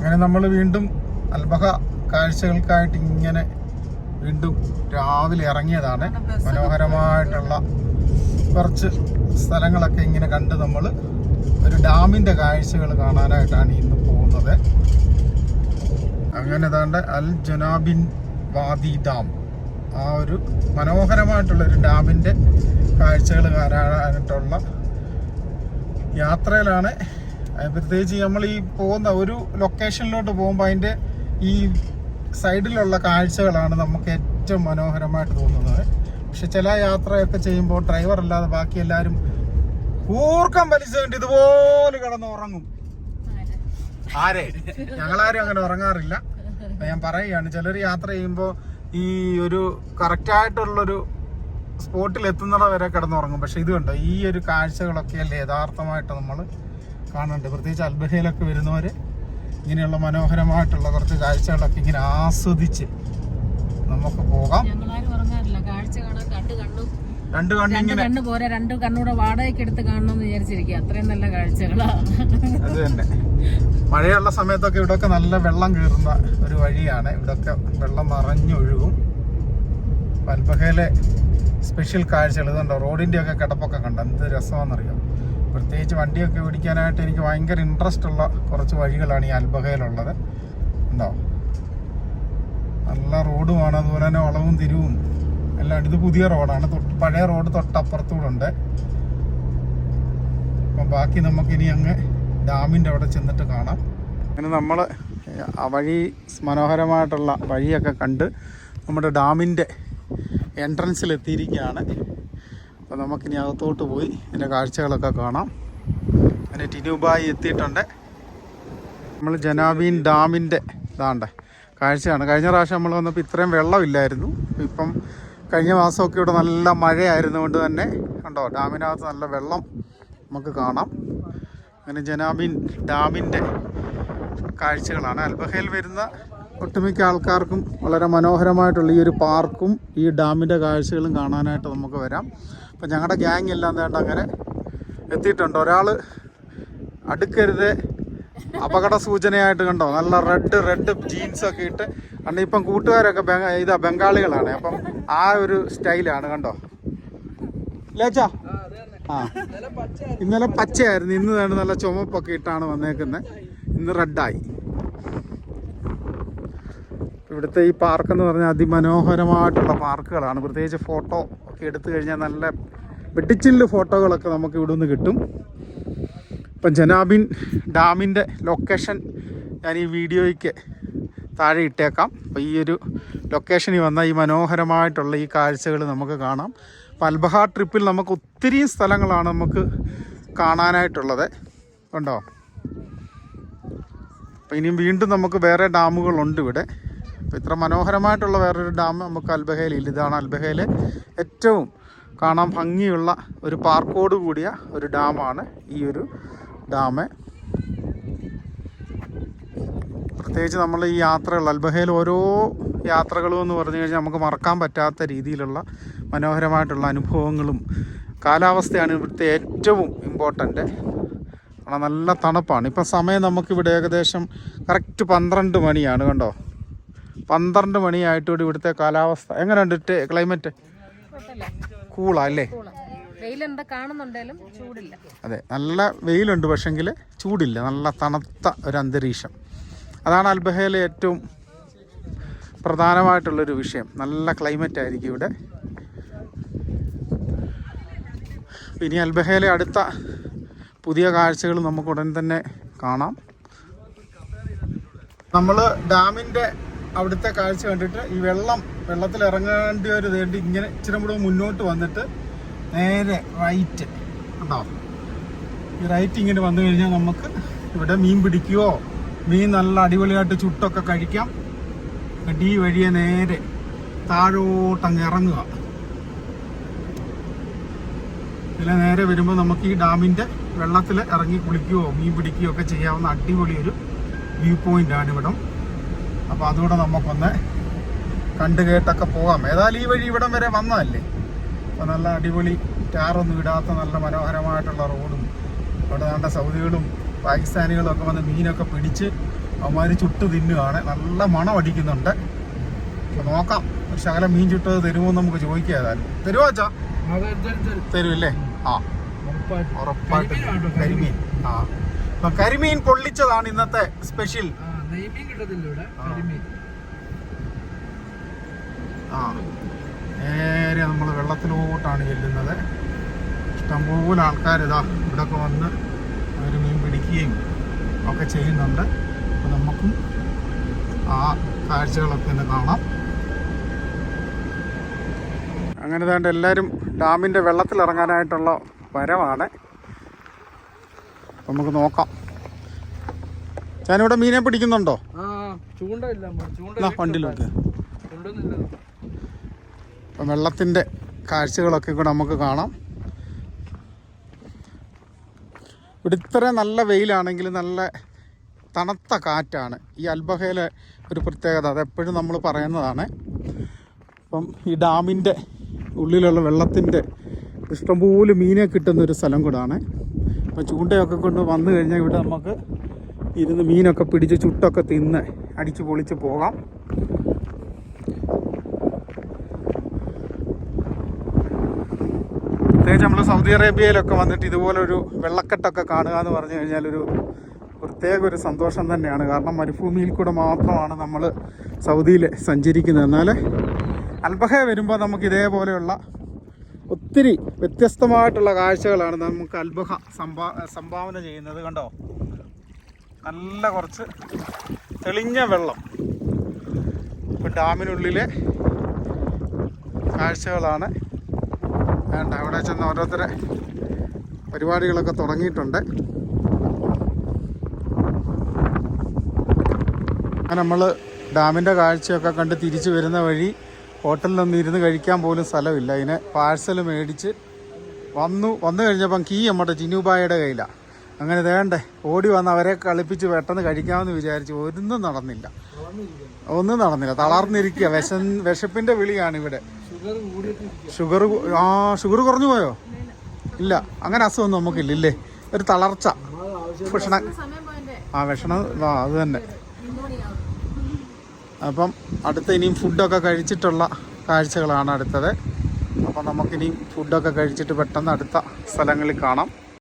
അങ്ങനെ നമ്മൾ വീണ്ടും അൽബഹ കാഴ്ചകൾക്കായിട്ട് ഇങ്ങനെ വീണ്ടും രാവിലെ ഇറങ്ങിയതാണ്. മനോഹരമായിട്ടുള്ള കുറച്ച് സ്ഥലങ്ങളൊക്കെ ഇങ്ങനെ കണ്ട് നമ്മൾ ഒരു ഡാമിൻ്റെ കാഴ്ചകൾ കാണാനായിട്ടാണ് ഇന്ന് പോകുന്നത്. അങ്ങനെ ഏതാണ്ട് അൽ ജനാബിൻ വാദി ഡാം, ആ ഒരു മനോഹരമായിട്ടുള്ളൊരു ഡാമിൻ്റെ കാഴ്ചകൾ കാണാനായിട്ടുള്ള യാത്രയിലാണ്. പ്രത്യേകിച്ച് നമ്മൾ ഈ പോകുന്ന ഒരു ലൊക്കേഷനിലോട്ട് പോകുമ്പോൾ അതിൻ്റെ ഈ സൈഡിലുള്ള കാഴ്ചകളാണ് നമുക്ക് ഏറ്റവും മനോഹരമായിട്ട് തോന്നുന്നത്. പക്ഷെ ചില യാത്രയൊക്കെ ചെയ്യുമ്പോൾ ഡ്രൈവർ അല്ലാതെ ബാക്കി എല്ലാവരും കൂർക്കം വലിച്ചുകൊണ്ട് ഇതുപോലെ കിടന്ന് ഉറങ്ങും. ആരെ ഞങ്ങളാരും അങ്ങനെ ഉറങ്ങാറില്ല. ഞാൻ പറയുകയാണ്, ചിലർ യാത്ര ചെയ്യുമ്പോൾ ഈ ഒരു കറക്റ്റായിട്ടുള്ളൊരു സ്പോട്ടിൽ എത്തുന്നിട വരെ കിടന്നുറങ്ങും. പക്ഷെ ഇത് കണ്ടോ, ഈ ഒരു കാഴ്ചകളൊക്കെ അല്ലേ യഥാർത്ഥമായിട്ട് നമ്മൾ കാണുന്നുണ്ട്. പ്രത്യേകിച്ച് അൽബഹയിലൊക്കെ വരുന്നവർ ഇങ്ങനെയുള്ള മനോഹരമായിട്ടുള്ള കുറച്ച് കാഴ്ചകളൊക്കെ ഇങ്ങനെ ആസ്വദിച്ച് നമുക്ക് പോകാം. രണ്ട് കണ്ണ് പോരാ, രണ്ട് കണ്ണൂടെ വാടകയ്ക്ക് എടുത്ത് കാണണമെന്ന് വിചാരിച്ചിരിക്കുക. അത്രയും നല്ല കാഴ്ചകളാ. അത് തന്നെ. മഴയുള്ള സമയത്തൊക്കെ ഇവിടെയൊക്കെ നല്ല വെള്ളം കയറുന്ന ഒരു വഴിയാണ്. ഇവിടെയൊക്കെ വെള്ളം നിറഞ്ഞൊഴുകും. അൽബഹയിലെ സ്പെഷ്യൽ കാഴ്ചകൾ ഇതുണ്ടോ, റോഡിൻ്റെ ഒക്കെ കിടപ്പൊക്കെ കണ്ടോ, എന്ത് രസമാണെന്നറിയാം. പ്രത്യേകിച്ച് വണ്ടിയൊക്കെ ഓടിക്കാനായിട്ട് എനിക്ക് ഭയങ്കര ഇൻട്രസ്റ്റ് ഉള്ള കുറച്ച് വഴികളാണ് ഈ അൽബഹയിലുള്ളത്. ഉണ്ടോ, നല്ല റോഡുമാണ്, അതുപോലെ തന്നെ വളവും തിരിവും എല്ലാം. ഇത് പുതിയ റോഡാണ്, പഴയ റോഡ് തൊട്ടപ്പുറത്തൂടെ ഉണ്ട്. അപ്പം ബാക്കി നമുക്കിനി അങ്ങ് ഡാമിൻ്റെ അവിടെ ചെന്നിട്ട് കാണാം. അങ്ങനെ നമ്മൾ ആ വഴി, മനോഹരമായിട്ടുള്ള വഴിയൊക്കെ കണ്ട് നമ്മുടെ ഡാമിൻ്റെ എൻട്രൻസിലെത്തിയിരിക്കുകയാണ്. അപ്പോൾ നമുക്കിനി അകത്തോട്ട് പോയി ഇതിൻ്റെ കാഴ്ചകളൊക്കെ കാണാം. അങ്ങനെ ടിനുബായി എത്തിയിട്ടുണ്ട്. നമ്മൾ ജനാബീൻ ഡാമിൻ്റെ ഇതാണ്ട് കാഴ്ചയാണ്. കഴിഞ്ഞ പ്രാവശ്യം നമ്മൾ വന്നപ്പോൾ ഇത്രയും വെള്ളമില്ലായിരുന്നു. ഇപ്പം കഴിഞ്ഞ മാസമൊക്കെ ഇവിടെ നല്ല മഴയായിരുന്നുകൊണ്ട് തന്നെ കണ്ടോ, ഡാമിനകത്ത് നല്ല വെള്ളം നമുക്ക് കാണാം. അങ്ങനെ ജനാബീൻ ഡാമിൻ്റെ കാഴ്ചകളാണ്. അൽബഹയിൽ വരുന്ന ഒട്ടുമിക്ക ആൾക്കാർക്കും വളരെ മനോഹരമായിട്ടുള്ള ഈ ഒരു പാർക്കും ഈ ഡാമിൻ്റെ കാഴ്ചകളും കാണാനായിട്ട് നമുക്ക് വരാം. അപ്പം ഞങ്ങളുടെ ഗ്യാങ് എല്ലാം വേണ്ട അങ്ങനെ എത്തിയിട്ടുണ്ട്. ഒരാൾ അടുക്കരുത്, അപകട സൂചനയായിട്ട് കണ്ടോ, നല്ല റെഡ് ജീൻസൊക്കെ ഇട്ട്. കാരണം ഇപ്പം കൂട്ടുകാരൊക്കെ ബംഗാളികളാണ്. അപ്പം ആ ഒരു സ്റ്റൈലാണ് കണ്ടോ. ലേച്ചാ ഇന്നലെ പച്ചയായിരുന്നു, ഇന്ന് വേണ്ട നല്ല ചുമപ്പൊക്കെ ഇട്ടാണ് വന്നേക്കുന്നത്. ഇന്ന് റെഡായി. ഇവിടുത്തെ ഈ പാർക്ക് എന്ന് പറഞ്ഞാൽ അതിമനോഹരമായിട്ടുള്ള പാർക്കുകളാണ്. പ്രത്യേകിച്ച് ഫോട്ടോ ഒക്കെ എടുത്തു കഴിഞ്ഞാൽ നല്ല വെട്ടിച്ചില്ല് ഫോട്ടോകളൊക്കെ നമുക്ക് ഇവിടെ നിന്ന് കിട്ടും. ഇപ്പം ജനാബിൻ ഡാമിൻ്റെ ലൊക്കേഷൻ ഞാൻ ഈ വീഡിയോയ്ക്ക് താഴെ ഇട്ടേക്കാം. അപ്പോൾ ഈ ഒരു ലൊക്കേഷനിൽ വന്ന ഈ മനോഹരമായിട്ടുള്ള ഈ കാഴ്ചകൾ നമുക്ക് കാണാം. അപ്പോൾ അൽബഹ ട്രിപ്പിൽ നമുക്ക് ഒത്തിരി സ്ഥലങ്ങളാണ് നമുക്ക് കാണാനായിട്ടുള്ളത്. കണ്ടോ. അപ്പോൾ ഇനിയും വീണ്ടും നമുക്ക് വേറെ ഡാമുകളുണ്ട് ഇവിടെ. അപ്പോൾ ഇത്ര മനോഹരമായിട്ടുള്ള വേറൊരു ഡാം നമുക്ക് അൽബഹയിലില്ല. ഇതാണ് അൽബഹയിലെ ഏറ്റവും കാണാൻ ഭംഗിയുള്ള ഒരു പാർക്കോട് കൂടിയ ഒരു ഡാമാണ് ഈ ഒരു ഡാം. പ്രത്യേകിച്ച് നമ്മൾ ഈ യാത്രകൾ അൽബഹയിൽ ഓരോ യാത്രകളും എന്ന് പറഞ്ഞു കഴിഞ്ഞാൽ നമുക്ക് മറക്കാൻ പറ്റാത്ത രീതിയിലുള്ള മനോഹരമായിട്ടുള്ള അനുഭവങ്ങളും. കാലാവസ്ഥയാണ് ഇവിടുത്തെ ഏറ്റവും ഇമ്പോർട്ടൻ്റ്. കാരണം നല്ല തണുപ്പാണ്. ഇപ്പം സമയം നമുക്കിവിടെ ഏകദേശം കറക്റ്റ് 12 മണിയാണ്. കണ്ടോ, 12 മണിയായിട്ടൂടെ ഇവിടുത്തെ കാലാവസ്ഥ എങ്ങനെയുണ്ട്? ക്ലൈമറ്റ് കൂളാ അല്ലേ? അതെ, നല്ല വെയിലുണ്ട്, പക്ഷെങ്കിൽ ചൂടില്ല. നല്ല തണുത്ത ഒരു അന്തരീക്ഷം. അതാണ് അൽബഹയിലെ ഏറ്റവും പ്രധാനമായിട്ടുള്ളൊരു വിഷയം. നല്ല ക്ലൈമറ്റ് ആയിരിക്കും ഇവിടെ. ഇനി അൽബഹയിലെ അടുത്ത പുതിയ കാഴ്ചകൾ നമുക്ക് ഉടൻ തന്നെ കാണാം. നമ്മൾ ഡാമിൻ്റെ അവിടുത്തെ കാഴ്ച കണ്ടിട്ട് ഈ വെള്ളത്തിൽ ഇറങ്ങേണ്ടി ഒരു വേണ്ടി ഇങ്ങനെ ഇച്ചിരി കൂടെ മുന്നോട്ട് വന്നിട്ട് നേരെ റൈറ്റ് ഉണ്ടോ, ഈ റൈറ്റ് ഇങ്ങനെ വന്നു കഴിഞ്ഞാൽ നമുക്ക് ഇവിടെ മീൻ പിടിക്കുകയോ മീൻ നല്ല അടിപൊളിയായിട്ട് ചുട്ടൊക്കെ കഴിക്കാം. ഈ വഴിയെ നേരെ താഴോട്ടങ്ങ് ഇറങ്ങുക. ഇതിൽ നേരെ വരുമ്പോൾ നമുക്ക് ഈ ഡാമിൻ്റെ വെള്ളത്തിൽ ഇറങ്ങി കുളിക്കുകയോ മീൻ പിടിക്കുകയോ ഒക്കെ ചെയ്യാവുന്ന അടിപൊളി ഒരു വ്യൂ പോയിൻ്റാണ് ഇവിടം. അപ്പോൾ അതുകൂടെ നമുക്കൊന്ന് കണ്ടു കേട്ടൊക്കെ പോകാം. ഏതായാലും ഈ വഴി ഇവിടം വരെ വന്നതല്ലേ. അപ്പോൾ നല്ല അടിപൊളി ടാറൊന്നും ഇടാത്ത നല്ല മനോഹരമായിട്ടുള്ള റോഡും അവിടെ നല്ല സൗദികളും പാകിസ്ഥാനികളും ഒക്കെ വന്ന് മീനൊക്കെ പിടിച്ച് അവന്മാർ ചുട്ട് തിന്നുകയാണ്. നല്ല മണം അടിക്കുന്നുണ്ട്. അപ്പോൾ നോക്കാം, ഒരു ശകലം മീൻ ചുട്ടത് തരുമോ എന്ന് നമുക്ക് ചോദിക്കാം. ഏതായാലും തരുമോ അച്ഛാ? തരുമല്ലേ? ആ, ഉറപ്പായിട്ട് കരിമീൻ. ആ, അപ്പം കരിമീൻ പൊള്ളിച്ചതാണ് ഇന്നത്തെ സ്പെഷ്യൽ. ആ, നേരെ നമ്മൾ വെള്ളത്തിലോട്ടാണ് ചെല്ലുന്നത്. ഇഷ്ടംപോലെ ആൾക്കാർ ഇതാ ഇവിടെയൊക്കെ വന്ന് അവർ മീൻ പിടിക്കുകയും ഒക്കെ ചെയ്യുന്നുണ്ട്. അപ്പോൾ നമുക്കും ആ കാഴ്ചകളൊക്കെ ഒന്ന് കാണാം. അങ്ങനെ വേണ്ട എല്ലാവരും ഡാമിൻ്റെ വെള്ളത്തിലിറങ്ങാനായിട്ടുള്ള വരവാണ്. നമുക്ക് നോക്കാം. ഞാനിവിടെ മീനെ പിടിക്കുന്നുണ്ടോ? വണ്ടിയിലൊക്കെ അപ്പം വെള്ളത്തിൻ്റെ കാഴ്ചകളൊക്കെ കൂടെ നമുക്ക് കാണാം. ഇവിടെ ഇത്രയും നല്ല വെയിലാണെങ്കിൽ നല്ല തണുത്ത കാറ്റാണ്. ഈ അൽബഹയിലെ ഒരു പ്രത്യേകത, അതെപ്പോഴും നമ്മൾ പറയുന്നതാണ്. അപ്പം ഈ ഡാമിൻ്റെ ഉള്ളിലുള്ള വെള്ളത്തിൻ്റെ ഇഷ്ടംപോലെ മീനെ കിട്ടുന്നൊരു സ്ഥലം കൂടാണ്. അപ്പം ചൂണ്ടയൊക്കെ കൊണ്ട് വന്നു കഴിഞ്ഞാൽ ഇവിടെ നമുക്ക് ഇരുന്ന് മീനൊക്കെ പിടിച്ച് ചുട്ടൊക്കെ തിന്ന് അടിച്ച് പൊളിച്ച് പോകാം. പ്രത്യേകിച്ച് നമ്മൾ സൗദി അറേബ്യയിലൊക്കെ വന്നിട്ട് ഇതുപോലെ ഒരു വെള്ളക്കെട്ടൊക്കെ കാണുക എന്ന് പറഞ്ഞു കഴിഞ്ഞാൽ ഒരു പ്രത്യേക ഒരു സന്തോഷം തന്നെയാണ്. കാരണം മരുഭൂമിയിൽ കൂടെ മാത്രമാണ് നമ്മൾ സൗദിയിൽ സഞ്ചരിക്കുന്നത്. എന്നാൽ അൽബഹ വരുമ്പോൾ നമുക്ക് ഇതേപോലെയുള്ള ഒത്തിരി വ്യത്യസ്തമായിട്ടുള്ള കാഴ്ചകളാണ് നമുക്ക് അൽബഹ സംഭാവന ചെയ്യുന്നത്. കണ്ടോ, നല്ല കുറച്ച് തെളിഞ്ഞ വെള്ളം. ഇപ്പം ഡാമിനുള്ളിലെ കാഴ്ചകളാണ്. വേണ്ട, അവിടെ ചെന്ന് ഓരോരുത്തരെ പരിപാടികളൊക്കെ തുടങ്ങിയിട്ടുണ്ട്. നമ്മൾ ഡാമിൻ്റെ കാഴ്ചയൊക്കെ കണ്ട് തിരിച്ചു വരുന്ന വഴി ഹോട്ടലിലൊന്നും ഇരുന്ന് കഴിക്കാൻ പോലും സ്ഥലമില്ല. അതിനെ പാഴ്സൽ മേടിച്ച് വന്നു കഴിഞ്ഞപ്പം കീ നമ്മുടെ ജിനുബായുടെ കയ്യിലാണ്. അങ്ങനെ വേണ്ടേ ഓടി വന്ന് അവരെ കളിപ്പിച്ച് പെട്ടെന്ന് കഴിക്കാമെന്ന് വിചാരിച്ചു. ഒന്നും നടന്നില്ല. തളർന്നിരിക്കുക. വിശപ്പിൻ്റെ വിളിയാണ് ഇവിടെ. ഷുഗർ കുറഞ്ഞു പോയോ? ഇല്ല, അങ്ങനെ അസുഖമൊന്നും നമുക്കില്ലേ. ഒരു തളർച്ച, ഭക്ഷണം വിഷണം അത് തന്നെ. അപ്പം അടുത്ത ഇനിയും ഫുഡൊക്കെ കഴിച്ചിട്ടുള്ള കാഴ്ചകളാണ് അടുത്തത്. അപ്പം നമുക്കിനിയും ഫുഡൊക്കെ കഴിച്ചിട്ട് പെട്ടെന്ന് അടുത്ത സ്ഥലങ്ങളിൽ കാണാം.